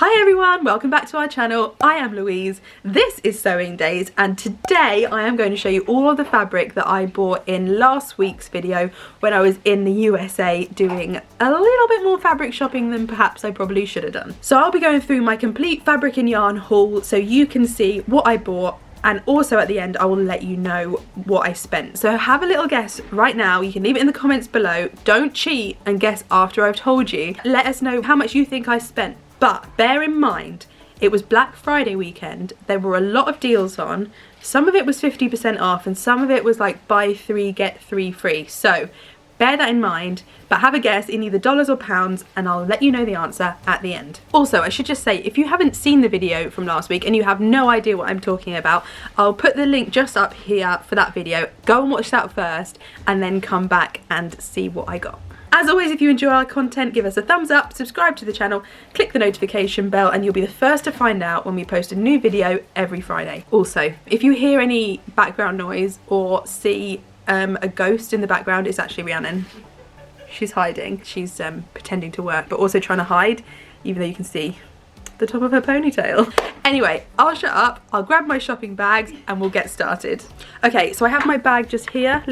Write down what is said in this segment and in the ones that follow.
Hi everyone, welcome back to our channel. I am Louise, this is Sewing Daze, and today I am going to show you all of the fabric that I bought in last week's video when I was in the USA doing a little bit more fabric shopping than perhaps I probably should have done. So I'll be going through my complete fabric and yarn haul so you can see what I bought, and also at the end I will let you know what I spent. So have a little guess right now. You can leave it in the comments below. Don't cheat and guess after I've told you. Let us know how much you think I spent. But bear in mind, it was Black Friday weekend. There were a lot of deals on. Some of it was 50% off and some of it was like buy 3 get 3 free. So bear that in mind, but have a guess in either dollars or pounds and I'll let you know the answer at the end. Also, I should just say, if you haven't seen the video from last week and you have no idea what I'm talking about, I'll put the link just up here for that video. Go and watch that first and then come back and see what I got. As always, if you enjoy our content, give us a thumbs up, subscribe to the channel, click the notification bell, and you'll be the first to find out when we post a new video every Friday. Also, if you hear any background noise or see a ghost in the background, it's actually Rhiannon. She's hiding. She's pretending to work, but also trying to hide, even though you can see the top of her ponytail. Anyway, I'll shut up, I'll grab my shopping bags, and we'll get started. Okay, so I have my bag just here,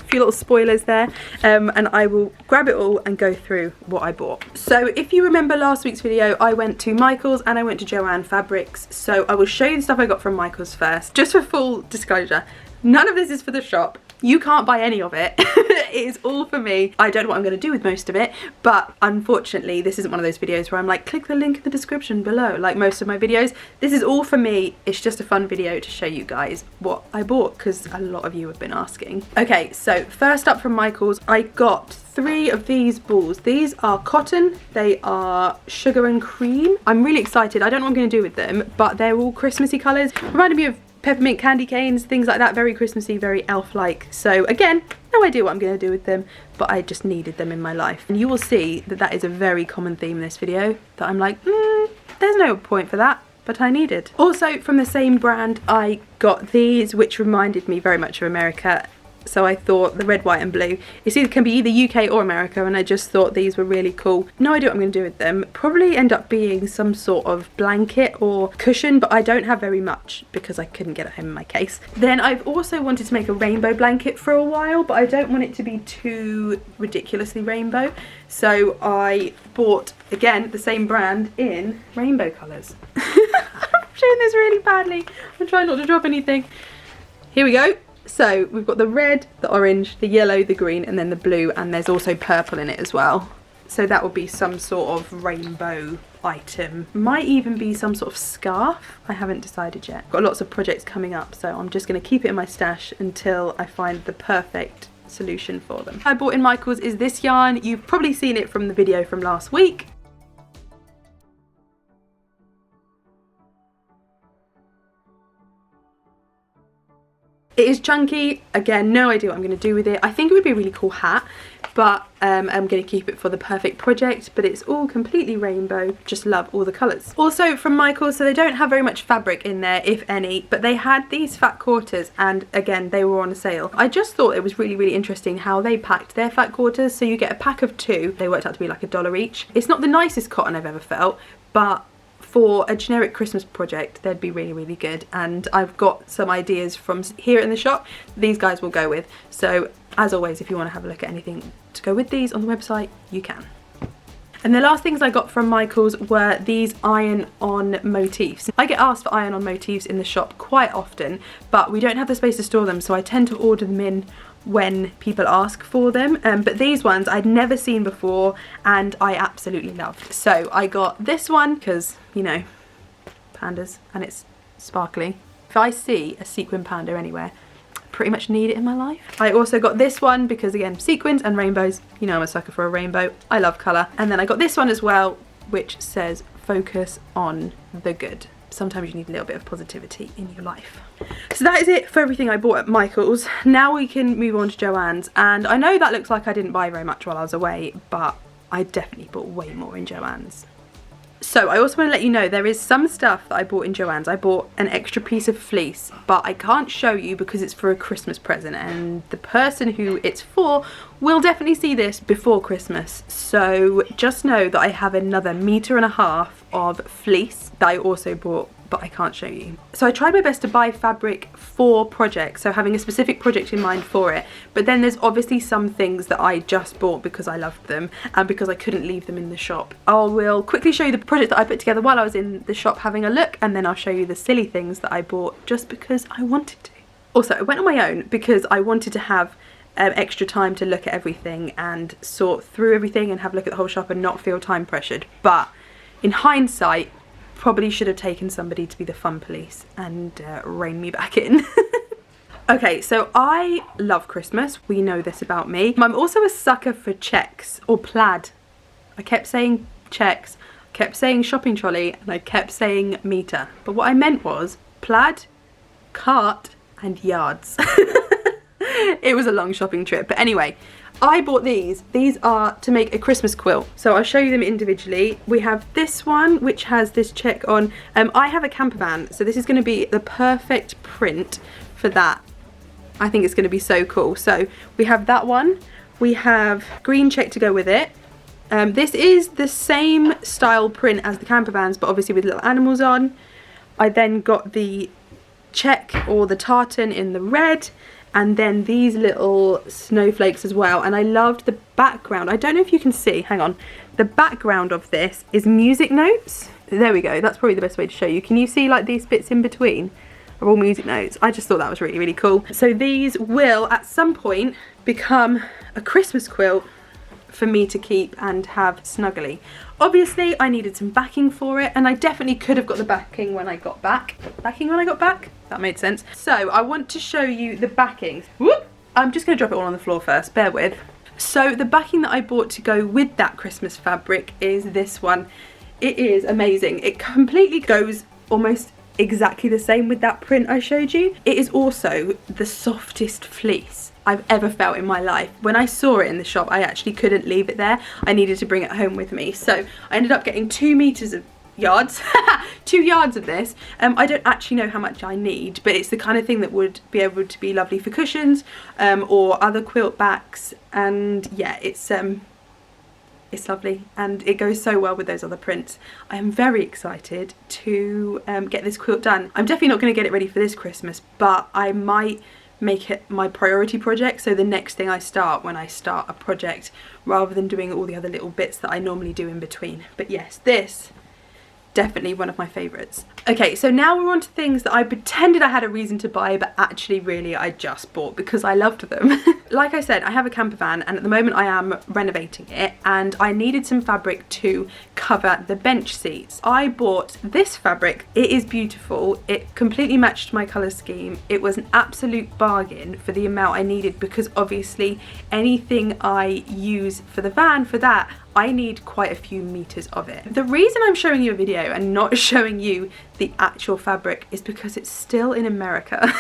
few little spoilers there, and I will grab it all and go through what I bought. So if you remember last week's video, I went to Michaels and I went to Joann Fabrics, so I will show you the stuff I got from Michaels first. Just for full disclosure, none of this is for the shop. You can't buy any of it. It is all for me. I don't know what I'm going to do with most of it, but unfortunately this isn't one of those videos where I'm like, click the link in the description below, like most of my videos. This is all for me. It's just a fun video to show you guys what I bought, because a lot of you have been asking. Okay, so first up from Michaels, I got 3 of these balls. These are cotton, they are sugar and cream. I'm really excited. I don't know what I'm going to do with them, but they're all Christmassy colours. Reminded me of peppermint candy canes, things like that, very Christmassy, very elf-like. So again, no idea what I'm going to do with them, but I just needed them in my life. And you will see that that is a very common theme in this video, that I'm like, there's no point for that, but I needed. Also from the same brand, I got these, which reminded me very much of America. So I thought the red, white and blue, it can be either UK or America, and I just thought these were really cool. No idea what I'm going to do with them. Probably end up being some sort of blanket or cushion, but I don't have very much because I couldn't get it home in my case. Then I've also wanted to make a rainbow blanket for a while, but I don't want it to be too ridiculously rainbow. So I bought, again, the same brand in rainbow colours. I'm showing this really badly. I'm trying not to drop anything. Here we go. So we've got the red, the orange, the yellow, the green, and then the blue, and there's also purple in it as well. So that will be some sort of rainbow item. Might even be some sort of scarf. I haven't decided yet. Got lots of projects coming up, so I'm just going to keep it in my stash until I find the perfect solution for them. I bought in Michaels is this yarn. You've probably seen it from the video from last week. It is chunky. Again, no idea what I'm going to do with it. I think it would be a really cool hat, but I'm going to keep it for the perfect project. But it's all completely rainbow. Just love all the colours. Also from Michaels, so they don't have very much fabric in there, if any, but they had these fat quarters, and again, they were on a sale. I just thought it was really, really interesting how they packed their fat quarters. So you get a pack of 2. They worked out to be like $1 each. It's not the nicest cotton I've ever felt, but for a generic Christmas project, they'd be really, really good. And I've got some ideas from here in the shop these guys will go with. So as always, if you want to have a look at anything to go with these on the website, you can. And the last things I got from Michaels were these iron-on motifs. I get asked for iron-on motifs in the shop quite often, but we don't have the space to store them, so I tend to order them in when people ask for them. But these ones I'd never seen before and I absolutely loved. So I got this one because, you know, pandas, and it's sparkly. If I see a sequin panda anywhere, I pretty much need it in my life. I also got this one because, again, sequins and rainbows. You know I'm a sucker for a rainbow. I love colour. And then I got this one as well, which says focus on the good. Sometimes you need a little bit of positivity in your life. So that is it for everything I bought at Michaels. Now we can move on to Joann's, and I know that looks like I didn't buy very much while I was away, but I definitely bought way more in Joann's. So I also want to let you know there is some stuff that I bought in Joann's. I bought an extra piece of fleece, but I can't show you because it's for a Christmas present, and the person who it's for will definitely see this before Christmas, so just know that I have another 1.5 meters of fleece that I also bought, but I can't show you. So I tried my best to buy fabric for projects, so having a specific project in mind for it, but then there's obviously some things that I just bought because I loved them and because I couldn't leave them in the shop. I will quickly show you the project that I put together while I was in the shop having a look, and then I'll show you the silly things that I bought just because I wanted to. Also, I went on my own because I wanted to have extra time to look at everything and sort through everything and have a look at the whole shop and not feel time pressured. But in hindsight, probably should have taken somebody to be the fun police and rein me back in. Okay, so I love Christmas. We know this about me. I'm also a sucker for checks or plaid. I kept saying checks, kept saying shopping trolley, and I kept saying meter. But what I meant was plaid, cart, and yards. It was a long shopping trip, but anyway, I bought these. These are to make a Christmas quilt, so I'll show you them individually. We have this one which has this check on. I have a camper van, so this is going to be the perfect print for that. I think it's going to be so cool. So we have that one, we have green check to go with it. This is the same style print as the camper vans, but obviously with little animals on. I then got the check or the tartan in the red, and then these little snowflakes as well. And I loved the background. I don't know if you can see, hang on. The background of this is music notes. There we go, that's probably the best way to show you. Can you see like these bits in between are all music notes? I just thought that was really, really cool. So these will at some point become a Christmas quilt for me to keep and have snuggly. Obviously I needed some backing for it, and I definitely could have got the backing when I got back. Backing when I got back? That made sense. So I want to show you the backings. Whoop! I'm just going to drop it all on the floor first, bear with. So the backing that I bought to go with that Christmas fabric is this one. It is amazing. It completely goes almost exactly the same with that print I showed you. It is also the softest fleece I've ever felt in my life. When I saw it in the shop, I actually couldn't leave it there. I needed to bring it home with me. So I ended up getting 2 meters of yards, 2 yards of this. I don't actually know how much I need, but it's the kind of thing that would be able to be lovely for cushions or other quilt backs. And yeah, it's lovely and it goes so well with those other prints. I am very excited to get this quilt done. I'm definitely not going to get it ready for this Christmas, but I might make it my priority project, so the next thing I start when I start a project, rather than doing all the other little bits that I normally do in between. But yes, this definitely one of my favourites. Okay, so now we're on to things that I pretended I had a reason to buy, but actually really I just bought because I loved them. Like I said, I have a camper van, and at the moment I am renovating it, and I needed some fabric to cover the bench seats. I bought this fabric. It is beautiful. It completely matched my colour scheme. It was an absolute bargain for the amount I needed, because obviously anything I use for the van for that, I need quite a few meters of it. The reason I'm showing you a video and not showing you the actual fabric is because it's still in America.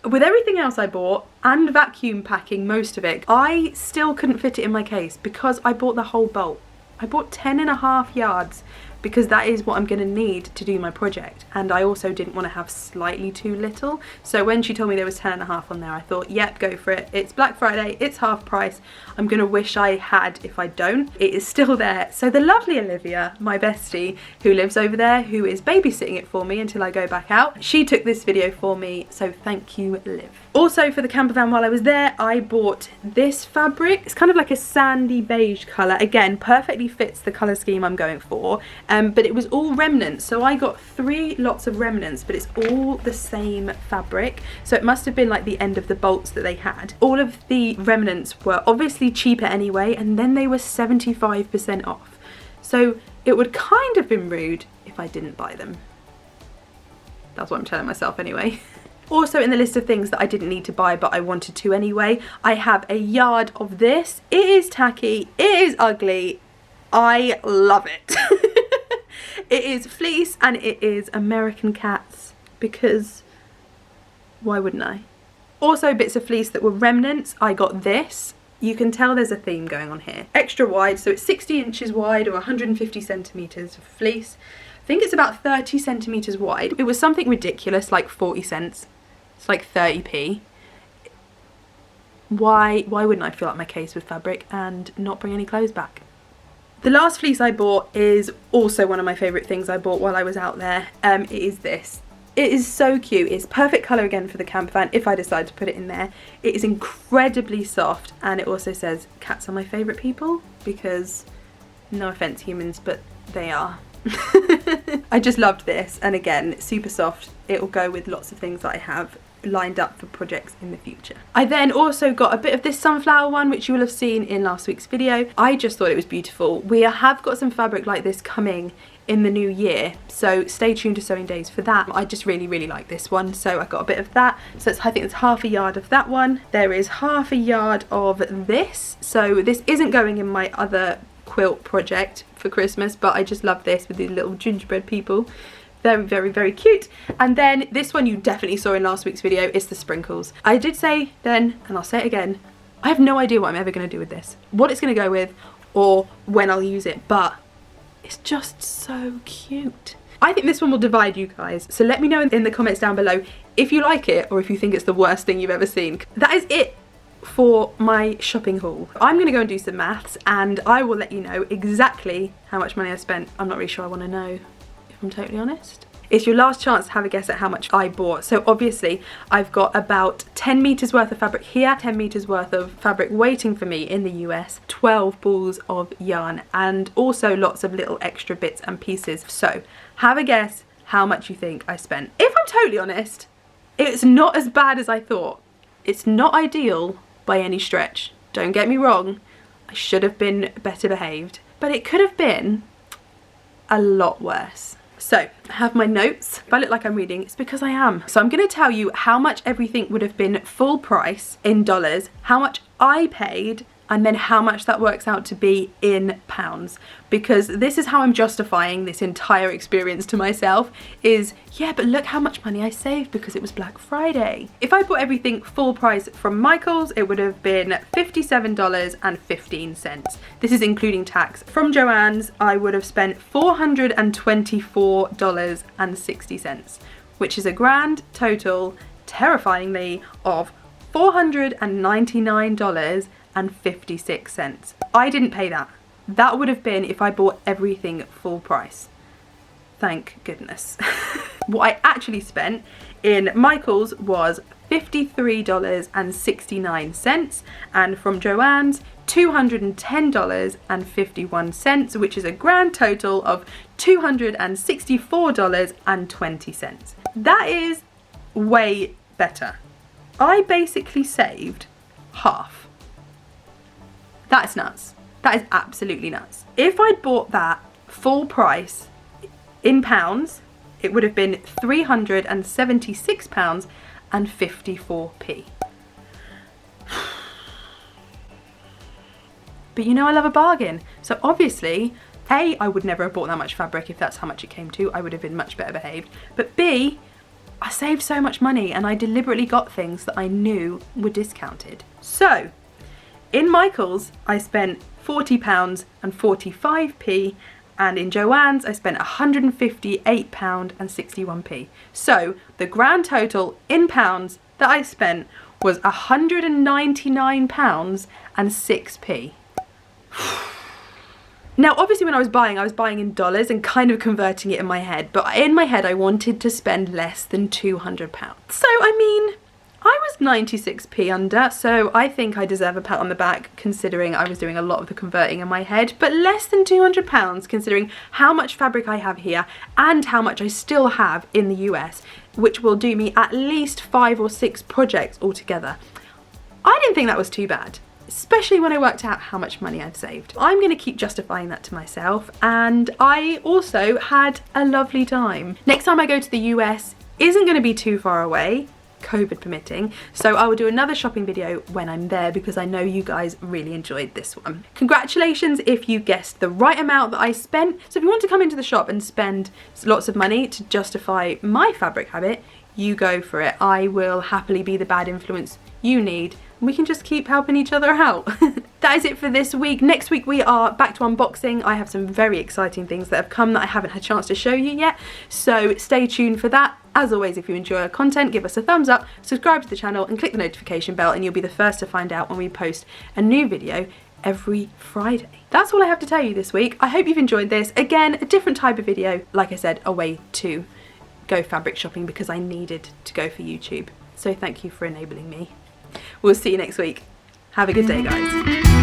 With everything else I bought and vacuum packing most of it, I still couldn't fit it in my case because I bought the whole bolt. I bought 10.5 yards because that is what I'm going to need to do my project, and I also didn't want to have slightly too little. So when she told me there was 10.5 on there, I thought, yep, go for it. It's Black Friday, it's half price. I'm going to wish I had if I don't. It is still there. So the lovely Olivia, my bestie, who lives over there, who is babysitting it for me until I go back out, she took this video for me, so thank you, Liv. Also for the camper van while I was there, I bought this fabric. It's kind of like a sandy beige colour. Again, perfectly fits the colour scheme I'm going for. But it was all remnants, so I got 3 lots of remnants, but it's all the same fabric, so it must have been like the end of the bolts that they had. All of the remnants were obviously cheaper anyway, and then they were 75% off, so it would kind of been rude if I didn't buy them. That's what I'm telling myself anyway. Also in the list of things that I didn't need to buy but I wanted to anyway, I have a yard of this. It is tacky, it is ugly, I love it. It is fleece and it is American cats, because why wouldn't I? Also bits of fleece that were remnants. I got this. You can tell there's a theme going on here. Extra wide, so it's 60 inches wide or 150 centimetres of fleece. I think it's about 30 centimetres wide. It was something ridiculous, like 40 cents. It's like 30p. why wouldn't I fill up my case with fabric and not bring any clothes back? The last fleece I bought is also one of my favourite things I bought while I was out there. It is this. It is so cute. It's perfect colour again for the camper van if I decide to put it in there. It is incredibly soft, and it also says cats are my favourite people, because no offence humans, but they are. I just loved this, and again, super soft. It will go with lots of things that I have lined up for projects in the future. I then also got a bit of this sunflower one, which you will have seen in last week's video. I just thought it was beautiful. We have got some fabric like this coming in the new year, so stay tuned to Sewing Days for that. I just really like this one, so I got a bit of that. So it's, I think it's half a yard of that one. There is half a yard of this, so this isn't going in my other quilt project for Christmas, but I just love this with these little gingerbread people. Very cute. And then this one you definitely saw in last week's video is the sprinkles. I did say then, and I'll say it again, I have no idea what I'm ever going to do with this, what it's going to go with, or when I'll use it, but it's just so cute. I think this one will divide you guys, so let me know in the comments down below if you like it or if you think it's the worst thing you've ever seen. That is it for my shopping haul. I'm going to go and do some maths, and I will let you know exactly how much money I spent. I'm not really sure I want to know, I'm totally honest. It's your last chance to have a guess at how much I bought. So obviously I've got about 10 meters worth of fabric here, 10 meters worth of fabric waiting for me in the US, 12 balls of yarn, and also lots of little extra bits and pieces. So have a guess how much you think I spent. If I'm totally honest, it's not as bad as I thought. It's not ideal by any stretch. Don't get me wrong, I should have been better behaved, but it could have been a lot worse. So I have my notes. If I look like I'm reading, it's because I am. So I'm going to tell you how much everything would have been full price in dollars, how much I paid, and then how much that works out to be in pounds, because this is how I'm justifying this entire experience to myself is, yeah, but look how much money I saved because it was Black Friday. If I bought everything full price from Michaels, it would have been $57.15. This is including tax. From Joann's, I would have spent $424.60, which is a grand total, terrifyingly, of $499.56. I didn't pay that. That would have been if I bought everything full price. Thank goodness. What I actually spent in Michaels was $53.69, and from Joann's $210.51, which is a grand total of $264.20. That is way better. I basically saved half. That's nuts. That is absolutely nuts. If I'd bought that full price in pounds, it would have been £376.54. But you know I love a bargain. So obviously, A, I would never have bought that much fabric if that's how much it came to. I would have been much better behaved. But B, I saved so much money and I deliberately got things that I knew were discounted. So in Michaels, I spent £40.45, and in Joann's, I spent £158.61. So the grand total in pounds that I spent was £199.06. Now, obviously when I was buying in dollars and kind of converting it in my head, but in my head I wanted to spend less than £200. So, I mean, I was 96p under, so I think I deserve a pat on the back considering I was doing a lot of the converting in my head, but less than £200 considering how much fabric I have here and how much I still have in the US, which will do me at least 5 or 6 projects altogether. I didn't think that was too bad, especially when I worked out how much money I've saved. I'm going to keep justifying that to myself, and I also had a lovely time. Next time I go to the US isn't going to be too far away, COVID permitting, so I will do another shopping video when I'm there because I know you guys really enjoyed this one. Congratulations if you guessed the right amount that I spent. So if you want to come into the shop and spend lots of money to justify my fabric habit, you go for it. I will happily be the bad influence you need we can just keep helping each other out. That is it for this week. Next week we are back to unboxing. I have some very exciting things that have come that I haven't had a chance to show you yet, so stay tuned for that. As always, if you enjoy our content, give us a thumbs up, subscribe to the channel and click the notification bell, and you'll be the first to find out when we post a new video every Friday. That's all I have to tell you this week. I hope you've enjoyed this. Again, a different type of video. Like I said, a way to go fabric shopping because I needed to go for YouTube. So thank you for enabling me. We'll see you next week. Have a good day, guys.